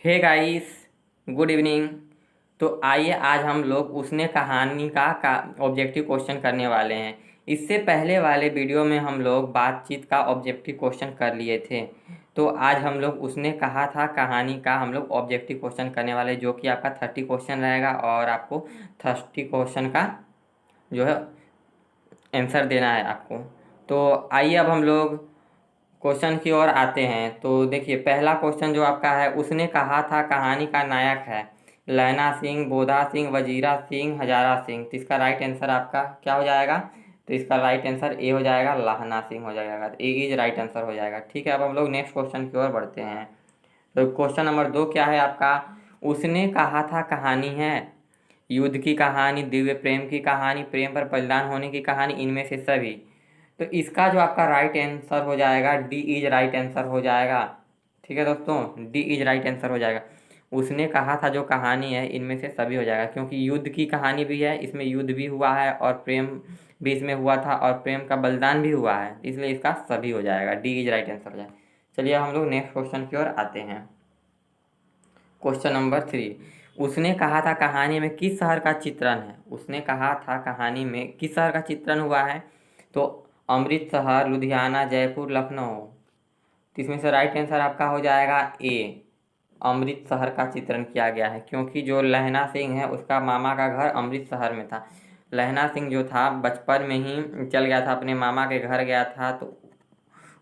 Hey guys, good evening. तो आइए आज हम लोग उसने कहानी का ऑब्जेक्टिव क्वेश्चन करने वाले हैं। इससे पहले वाले वीडियो में हम लोग बातचीत का ऑब्जेक्टिव क्वेश्चन कर लिए थे। तो आज हम लोग उसने कहा था कहानी का हम लोग ऑब्जेक्टिव क्वेश्चन करने वाले, जो कि आपका 30 क्वेश्चन रहेगा और आपको 30 क्वेश्चन का जो है आंसर देना है आपको। तो आइए अब हम लोग क्वेश्चन की ओर आते हैं। तो देखिए, पहला क्वेश्चन जो आपका है, उसने कहा था कहानी का नायक है लहना सिंह, बोधा सिंह, वजीरा सिंह, हजारा सिंह। तो इसका राइट आंसर आपका क्या हो जाएगा? तो इसका राइट आंसर ए हो जाएगा, लहना सिंह हो जाएगा। तो ए इज राइट आंसर हो जाएगा। ठीक है, अब हम लोग नेक्स्ट क्वेश्चन की ओर बढ़ते हैं। तो क्वेश्चन नंबर 2 क्या है आपका? उसने कहा था कहानी है युद्ध की कहानी, दिव्य प्रेम की कहानी, प्रेम पर बलिदान होने की कहानी, इनमें से सभी। तो इसका जो आपका राइट आंसर हो जाएगा, डी इज राइट आंसर हो जाएगा। ठीक है दोस्तों, डी इज राइट आंसर हो जाएगा। उसने कहा था जो कहानी है इनमें से सभी हो जाएगा, क्योंकि युद्ध की कहानी भी है, इसमें युद्ध भी हुआ है और प्रेम भी इसमें हुआ था और प्रेम का बलिदान भी हुआ है, इसलिए इसका सभी हो जाएगा, डी इज राइट आंसर हो जाएगा। चलिए हम लोग नेक्स्ट क्वेश्चन की ओर आते हैं। क्वेश्चन नंबर 3, उसने कहा था कहानी में किस शहर का चित्रण है? उसने कहा था कहानी में किस शहर का चित्रण हुआ है? तो अमृतसर, लुधियाना, जयपुर, लखनऊ। तो इसमें से राइट आंसर आपका हो जाएगा ए, अमृतसर का चित्रण किया गया है, क्योंकि जो लहना सिंह है उसका मामा का घर अमृतसर में था। लहना सिंह जो था बचपन में ही चल गया था, अपने मामा के घर गया था, तो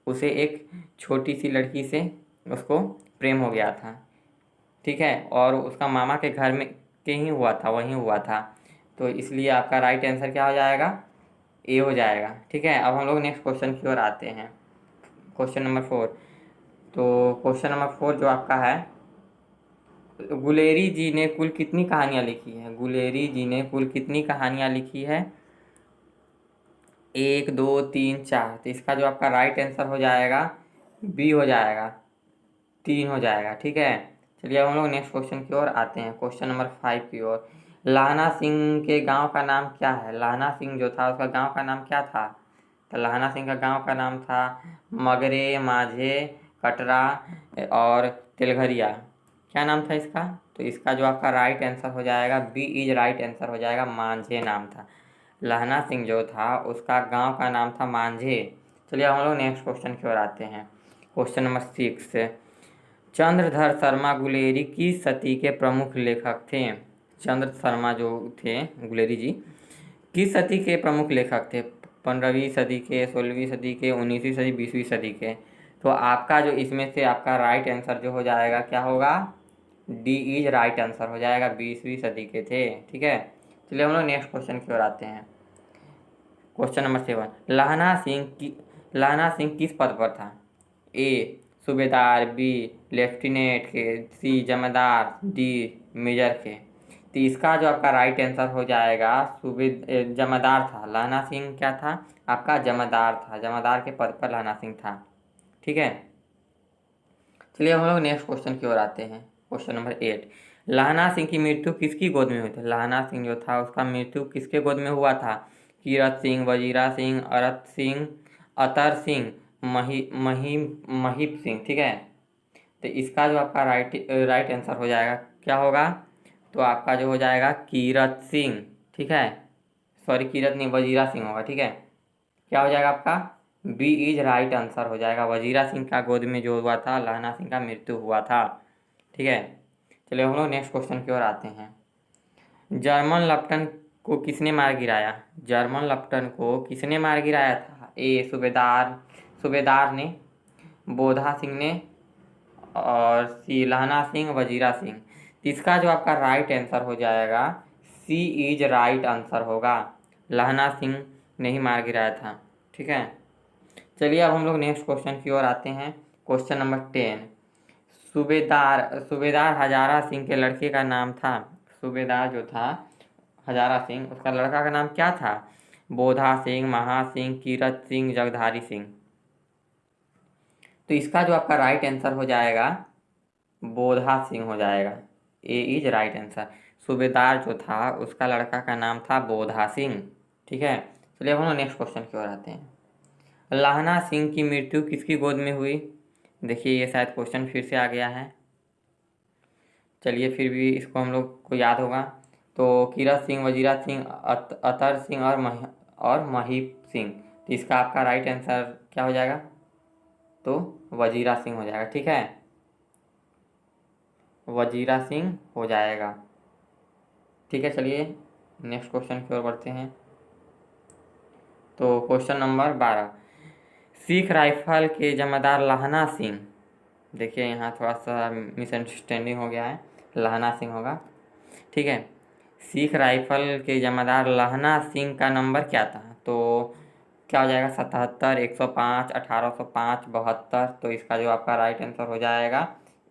उसे एक छोटी सी लड़की से उसको प्रेम हो गया था। ठीक है, और उसका मामा के घर में के ही हुआ था, वहीं हुआ था। तो इसलिए आपका राइट आंसर क्या हो जाएगा? ए हो जाएगा। ठीक है, अब हम लोग नेक्स्ट क्वेश्चन की ओर आते हैं। Question number 4। तो क्वेश्चन नंबर 4 जो आपका है, गुलेरी जी ने कुल कितनी कहानियाँ लिखी है? गुलेरी जी ने कुल कितनी कहानियाँ लिखी है? 1, 2, 3, 4। तो इसका जो आपका राइट आंसर हो जाएगा, बी हो जाएगा, 3 हो जाएगा। ठीक है, चलिए अब हम लोग नेक्स्ट क्वेश्चन की ओर आते हैं, क्वेश्चन नंबर 5 की ओर। लाहना सिंह के गांव का नाम क्या है? लाहना सिंह जो था उसका गांव का नाम क्या था? तो लाहना सिंह का गांव का नाम था मगरे, माझे, कटरा और तेलघरिया। क्या नाम था इसका? तो इसका जो आपका राइट आंसर हो जाएगा, बी इज राइट आंसर हो जाएगा, मांझे नाम था। लहना सिंह जो था उसका गांव का नाम था मांझे। चलिए हम लोग नेक्स्ट क्वेश्चन की ओर आते हैं। क्वेश्चन नंबर 6, चंद्रधर शर्मा गुलेरी किस सदी के प्रमुख लेखक थे? चंद्र शर्मा जो थे गुलेरी जी किस सदी के प्रमुख लेखक थे? 15वीं सदी के, 16वीं सदी के, 19वीं सदी, 20वीं सदी के। तो आपका जो इसमें से आपका राइट आंसर जो हो जाएगा क्या होगा? डी इज राइट आंसर हो जाएगा, 20वीं सदी के थे। ठीक है, चलिए हम लोग नेक्स्ट क्वेश्चन की ओर आते हैं। क्वेश्चन नंबर 7, लहना सिंह किस पद पर था? ए सूबेदार, बी लेफ्टिनेंट के, सी जमादार, डी मेजर के। तो इसका जो आपका राइट आंसर हो जाएगा, जमादार था। लहना सिंह क्या था? आपका जमादार था, जमादार के पद पर लहना सिंह था। ठीक है, चलिए हम लोग नेक्स्ट क्वेश्चन की ओर आते हैं। क्वेश्चन नंबर 8, लहना सिंह की मृत्यु किसकी गोद में हुई थी? लहना सिंह जो था उसका मृत्यु किसके गोद में हुआ था? कीरत सिंह, वजीरा सिंह, अरत सिंह, अतर सिंह, महीप सिंह। ठीक है, तो इसका जो आपका राइट आंसर हो जाएगा क्या होगा? तो आपका जो हो जाएगा कीरत सिंह। ठीक है, सॉरी कीरत नहीं, वजीरा सिंह होगा। ठीक है, क्या हो जाएगा आपका? बी इज राइट आंसर हो जाएगा, वजीरा सिंह का गोद में जो हुआ था लहना सिंह का मृत्यु हुआ था। ठीक है, चलिए हम लोग नेक्स्ट क्वेश्चन की ओर आते हैं। जर्मन लेफ्टन को किसने मार गिराया? जर्मन लेफ्टन को किसने मार गिराया था? ए सूबेदार ने, बोधा सिंह ने, और सी लहना सिंह, वजीरा सिंह। इसका जो आपका राइट आंसर हो जाएगा, सी इज राइट आंसर होगा, लहना सिंह ने ही मार गिराया था। ठीक है, चलिए अब हम लोग नेक्स्ट क्वेश्चन की ओर आते हैं। क्वेश्चन नंबर 10, सूबेदार हजारा सिंह के लड़के का नाम था। सूबेदार जो था हजारा सिंह, उसका लड़का का नाम क्या था? बोधा सिंह, महा सिंह, कीरत सिंह, जगधारी सिंह। तो इसका जो आपका राइट आंसर हो जाएगा, बोधा सिंह हो जाएगा, ए इज राइट आंसर। सूबेदार जो था उसका लड़का का नाम था बोधा सिंह। ठीक है, चलिए अब हम नेक्स्ट क्वेश्चन की ओर आते हैं। लहना सिंह की मृत्यु किसकी गोद में हुई? देखिए ये शायद क्वेश्चन फिर से आ गया है। चलिए फिर भी इसको हम लोग को याद होगा। तो कीरत सिंह, वजीरा सिंह, अतर सिंह और महीप सिंह। तो इसका आपका राइट आंसर क्या हो जाएगा? तो वजीरा सिंह हो जाएगा। ठीक है, वजीरा सिंह हो जाएगा। ठीक है, चलिए नेक्स्ट क्वेश्चन की ओर बढ़ते हैं। तो क्वेश्चन नंबर 12, सिख राइफल के जमादार लाहना सिंह। देखिए यहाँ थोड़ा सा मिसअंडरस्टैंडिंग हो गया है, लाहना सिंह होगा। ठीक है, सिख राइफल के जमादार लाहना सिंह का नंबर क्या था? तो क्या हो जाएगा? 77, 105, 1805, 72। तो इसका जो आपका राइट आंसर हो जाएगा,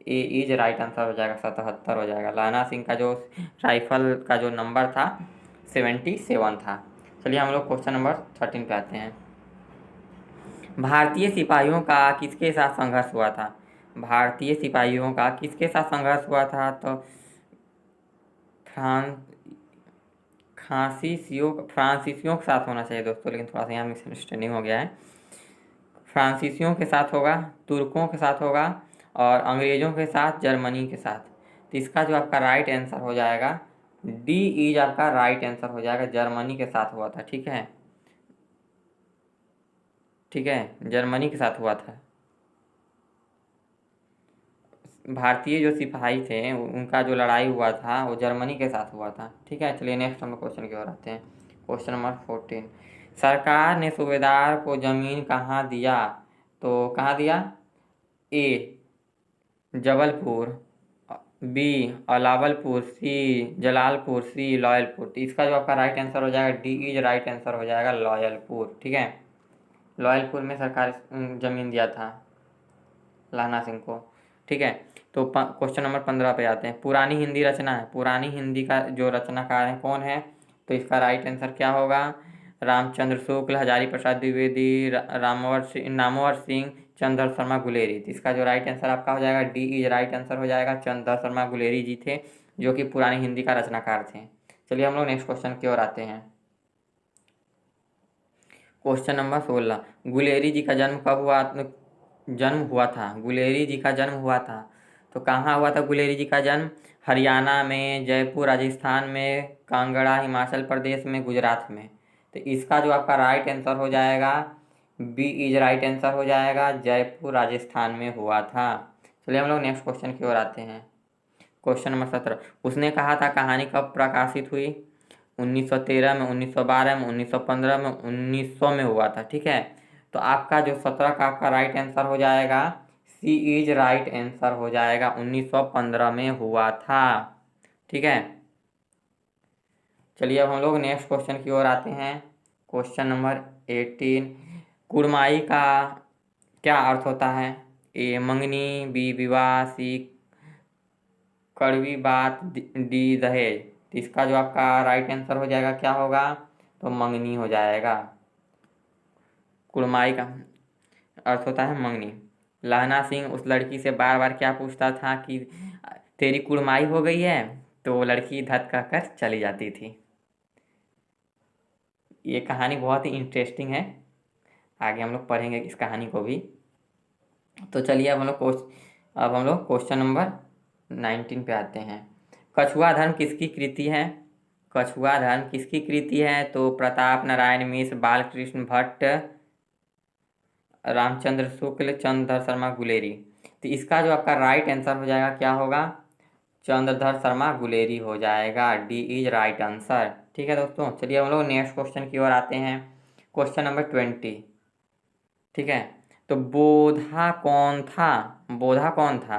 ए इज राइट आंसर हो जाएगा, 77 हो जाएगा। लाहना सिंह का जो राइफल का जो नंबर था 77 था। चलिए हम लोग क्वेश्चन नंबर 13 पे आते हैं। भारतीय सिपाहियों का किसके साथ संघर्ष हुआ था? भारतीय सिपाहियों का किसके साथ संघर्ष हुआ था? तो फ्रांसीसियों के साथ होना चाहिए दोस्तों, लेकिन थोड़ा सा यहाँ मिसअंडरस्टैंडिंग हो गया है। फ्रांसीसियों के साथ होगा, तुर्कों के साथ होगा, और अंग्रेज़ों के साथ, जर्मनी के साथ। तो इसका जो आपका राइट आंसर हो जाएगा, डी इज आपका राइट आंसर हो जाएगा, जर्मनी के साथ हुआ था। ठीक है, ठीक है, जर्मनी के साथ हुआ था। भारतीय जो सिपाही थे उनका जो लड़ाई हुआ था वो जर्मनी के साथ हुआ था। ठीक है, चलिए नेक्स्ट हम लोग क्वेश्चन की ओर आते हैं। क्वेश्चन नंबर 14, सरकार ने सूबेदार को जमीन कहाँ दिया? तो कहाँ दिया? ए जबलपुर, बी अलावलपुर, सी जलालपुर, सी लॉयलपुर। तो इसका जो आपका राइट आंसर हो जाएगा, डी इज राइट आंसर हो जाएगा, लॉयलपुर। ठीक है, लॉयलपुर में सरकार जमीन दिया था लाना सिंह को। ठीक है, तो क्वेश्चन नंबर 15 पे आते हैं। पुरानी हिंदी रचना है, पुरानी हिंदी का जो रचनाकार है कौन है? तो इसका राइट आंसर क्या होगा? रामचंद्र शुक्ल, हजारी प्रसाद द्विवेदी, नामवर सिंह, चंद्र शर्मा गुलेरी। तो इसका जो राइट आंसर आपका हो जाएगा, डी इज राइट आंसर हो जाएगा, चंद्र शर्मा गुलेरी जी थे, जो कि पुरानी हिंदी का रचनाकार थे। चलिए हम लोग नेक्स्ट क्वेश्चन की ओर आते हैं। क्वेश्चन नंबर 16, गुलेरी जी का जन्म कब हुआ? जन्म हुआ था, गुलेरी जी का जन्म हुआ था। तो कहाँ हुआ था गुलेरी जी का जन्म? हरियाणा में, जयपुर राजस्थान में, कांगड़ा हिमाचल प्रदेश में, गुजरात में। तो इसका जो आपका राइट आंसर हो जाएगा, बी इज राइट आंसर हो जाएगा, जयपुर राजस्थान में हुआ था। चलिए हम लोग नेक्स्ट क्वेश्चन की ओर आते हैं। क्वेश्चन नंबर 17, उसने कहा था कहानी कब प्रकाशित हुई? 1913 में, 1912 में, 1915 में, 1900 में हुआ था। ठीक है, तो आपका जो 17 का आपका राइट आंसर हो जाएगा, सी इज राइट आंसर हो जाएगा, 1915 में हुआ था। ठीक है, चलिए अब हम लोग नेक्स्ट क्वेश्चन की ओर आते हैं। क्वेश्चन नंबर 18, कुड़माई का क्या अर्थ होता है? ए मंगनी, बी विवाह, सी कड़वी बात, डी दहेज। तो इसका जो आपका राइट आंसर हो जाएगा क्या होगा? तो मंगनी हो जाएगा। कुड़माई का अर्थ होता है मंगनी। लहना सिंह उस लड़की से बार बार क्या पूछता था कि तेरी कुड़माई हो गई है? तो वो लड़की धत कहकर चली जाती थी। ये कहानी बहुत ही इंटरेस्टिंग है, आगे हम लोग पढ़ेंगे इस कहानी को भी। तो चलिए अब हम लोग क्वेश्चन नंबर 19 पे आते हैं। कछुआ धर्म किसकी कृति है? कछुआ धर्म किसकी कृति है? तो प्रताप नारायण मिश्र, बालकृष्ण भट्ट, रामचंद्र शुक्ल, चंद्रधर शर्मा गुलेरी। तो इसका जो आपका राइट आंसर हो जाएगा क्या होगा? चंद्रधर शर्मा गुलेरी हो जाएगा, डी इज राइट आंसर। ठीक है दोस्तों, चलिए हम लोग नेक्स्ट क्वेश्चन की ओर आते हैं। Question number 20। ठीक है, तो बोधा कौन था? बोधा कौन था?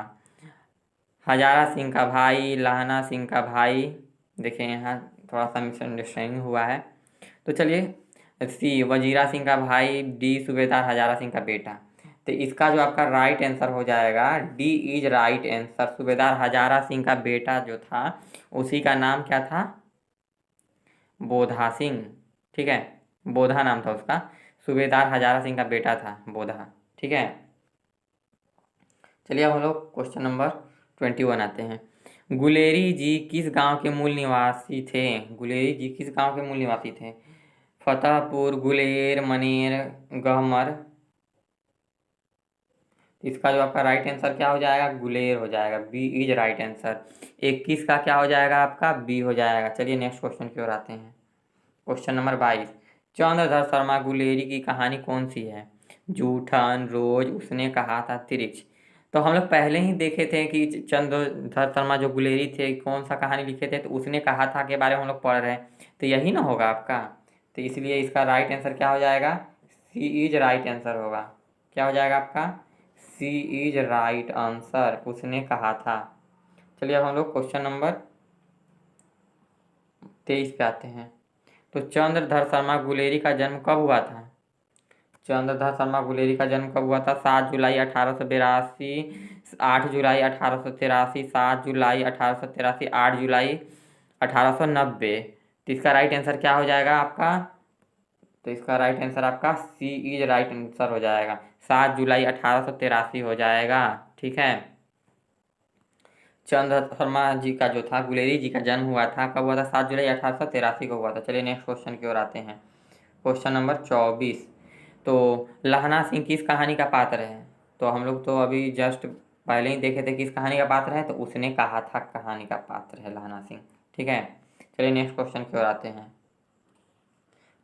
हजारा सिंह का भाई, लाहना सिंह का भाई। देखिए यहाँ थोड़ा सा मिसअंडरस्टैंडिंग हुआ है। तो चलिए, सी वजीरा सिंह का भाई, डी सूबेदार हजारा सिंह का बेटा। तो इसका जो आपका राइट आंसर हो जाएगा, डी इज राइट आंसर, सूबेदार हजारा सिंह का बेटा जो था उसी का नाम क्या था? बोधा सिंह। ठीक है, बोधा नाम था उसका, सूबेदार हजारा सिंह का बेटा था बोधा। ठीक है, चलिए अब हम लोग क्वेश्चन नंबर 21 आते हैं। गुलेरी जी किस गांव के मूल निवासी थे? गुलेरी जी किस गांव के मूल निवासी थे? फतेहपुर, गुलेर, मनेर, गहमर। तो इसका जो आपका राइट आंसर क्या हो जाएगा, गुलेर हो जाएगा। B is right answer. 21 का क्या हो जाएगा आपका, बी हो जाएगा। चलिए नेक्स्ट क्वेश्चन की ओर आते हैं। क्वेश्चन नंबर 22, चंद्रधर शर्मा गुलेरी की कहानी कौन सी है? जूठन, रोज, उसने कहा था, तिरिक्ष। तो हम लोग पहले ही देखे थे कि चंद्रधर शर्मा जो गुलेरी थे कौन सा कहानी लिखे थे, तो उसने कहा था के बारे में हम लोग पढ़ रहे हैं, तो यही ना होगा आपका। तो इसलिए इसका राइट आंसर क्या हो जाएगा, सी इज राइट आंसर होगा। क्या हो जाएगा आपका, सी इज राइट आंसर, उसने कहा था। चलिए अब हम लोग क्वेश्चन नंबर 23 पे आते हैं। तो चंद्रधर शर्मा गुलेरी का जन्म कब हुआ था? चंद्रधर शर्मा गुलेरी का जन्म कब हुआ था? 7 जुलाई 1882, 8 जुलाई 1883, 7 जुलाई 1883, 8 जुलाई 1890। तो इसका राइट आंसर क्या हो जाएगा आपका? तो इसका राइट आंसर आपका सी इज राइट आंसर हो जाएगा, 7 जुलाई 1883 हो जाएगा। ठीक है, चंद्र शर्मा जी का जो था, गुलेरी जी का जन्म हुआ था, कब हुआ था? 7 जुलाई 1883 को हुआ था। चलिए नेक्स्ट क्वेश्चन की ओर आते हैं। क्वेश्चन नंबर 24, तो लहना सिंह किस कहानी का पात्र है? तो हम लोग तो अभी जस्ट पहले ही देखे थे किस कहानी का पात्र है, तो उसने कहा था कहानी का पात्र है लहना सिंह। ठीक है, चलिए नेक्स्ट क्वेश्चन की ओर आते हैं।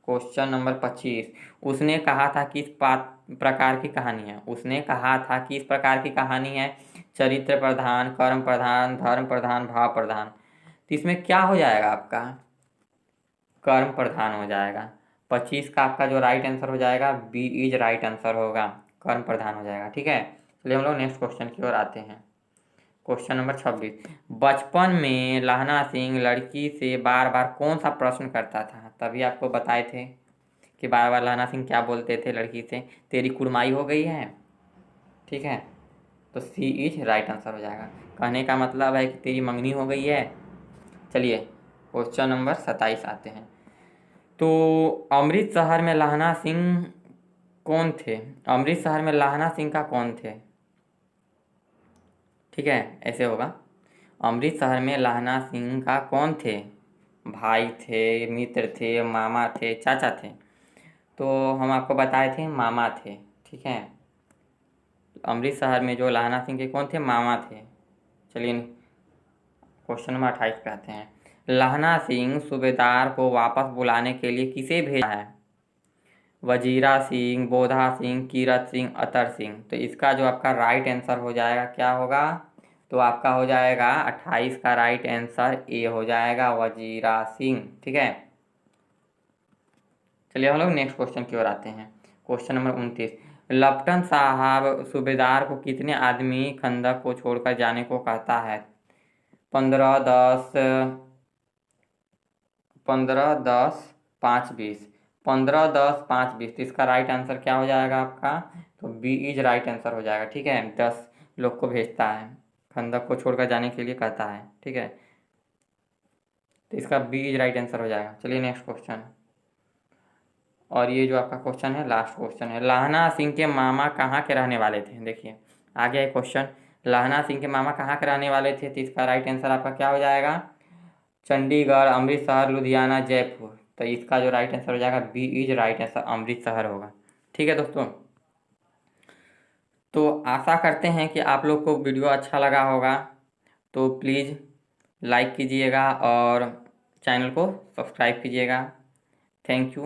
क्वेश्चन नंबर 25, उसने कहा था किस प्रकार की कहानी है? उसने कहा था किस प्रकार की कहानी है? चरित्र प्रधान, कर्म प्रधान, धर्म प्रधान, भाव प्रधान। तो इसमें क्या हो जाएगा आपका, कर्म प्रधान हो जाएगा। 25 का आपका जो राइट आंसर हो जाएगा, बी इज राइट आंसर होगा, कर्म प्रधान हो जाएगा। ठीक है, चलिए हम लोग नेक्स्ट क्वेश्चन की ओर आते हैं। क्वेश्चन नंबर 26, बचपन में लहना सिंह लड़की से बार बार कौन सा प्रश्न करता था? तभी आपको बताए थे कि बार बार लहना सिंह क्या बोलते थे लड़की से, तेरी कुड़माई हो गई है। ठीक है, तो सी इज राइट आंसर हो जाएगा। कहने का मतलब है कि तेरी मंगनी हो गई है। चलिए क्वेश्चन नंबर 27 आते हैं। तो अमृत शहर में लहना सिंह कौन थे? अमृत शहर में लहना सिंह का कौन थे? ठीक है, ऐसे होगा, अमृत शहर में लहना सिंह का कौन थे? भाई थे, मित्र थे, मामा थे, चाचा थे? तो हम आपको बताए थे मामा थे। ठीक है, अमृत शहर में जो लहना सिंह के कौन थे? मामा थे। चलिए क्वेश्चन नंबर 28 पे आते हैं। लहना सिंह सूबेदार को वापस बुलाने के लिए किसे भेजा है? वजीरा सिंह, बोधा सिंह, कीरत सिंह, अतर सिंह। तो इसका जो आपका राइट आंसर हो जाएगा क्या होगा? तो आपका हो जाएगा 28 का राइट आंसर ए हो जाएगा, वजीरा सिंह। ठीक है, चलिए हम लोग नेक्स्ट क्वेश्चन की ओर आते हैं। क्वेश्चन नंबर 29, लप्टन साहब सूबेदार को कितने आदमी खंदक को छोड़कर जाने को कहता है? 15, 10, 15, 10, 5, 20। 15, 10, 5, 20। तो इसका राइट आंसर क्या हो जाएगा आपका? तो बी इज राइट आंसर हो जाएगा। ठीक है, 10 लोग को भेजता है, खंदक को छोड़कर जाने के लिए कहता है। ठीक है, तो इसका बी इज राइट आंसर हो जाएगा। चलिए नेक्स्ट क्वेश्चन, और ये जो आपका क्वेश्चन है लास्ट क्वेश्चन है। लहना सिंह के मामा कहाँ के रहने वाले थे? देखिए आगे है क्वेश्चन, लहना सिंह के मामा कहाँ के रहने वाले थे? तो इसका राइट आंसर आपका क्या हो जाएगा? चंडीगढ़, अमृतसर, लुधियाना, जयपुर। तो इसका जो राइट आंसर हो जाएगा, B is right answer, Amritsar होगा। ठीक है दोस्तों, तो आशा करते हैं कि आप लोग को वीडियो अच्छा लगा होगा। तो प्लीज़ लाइक कीजिएगा और चैनल को सब्सक्राइब कीजिएगा। Thank you.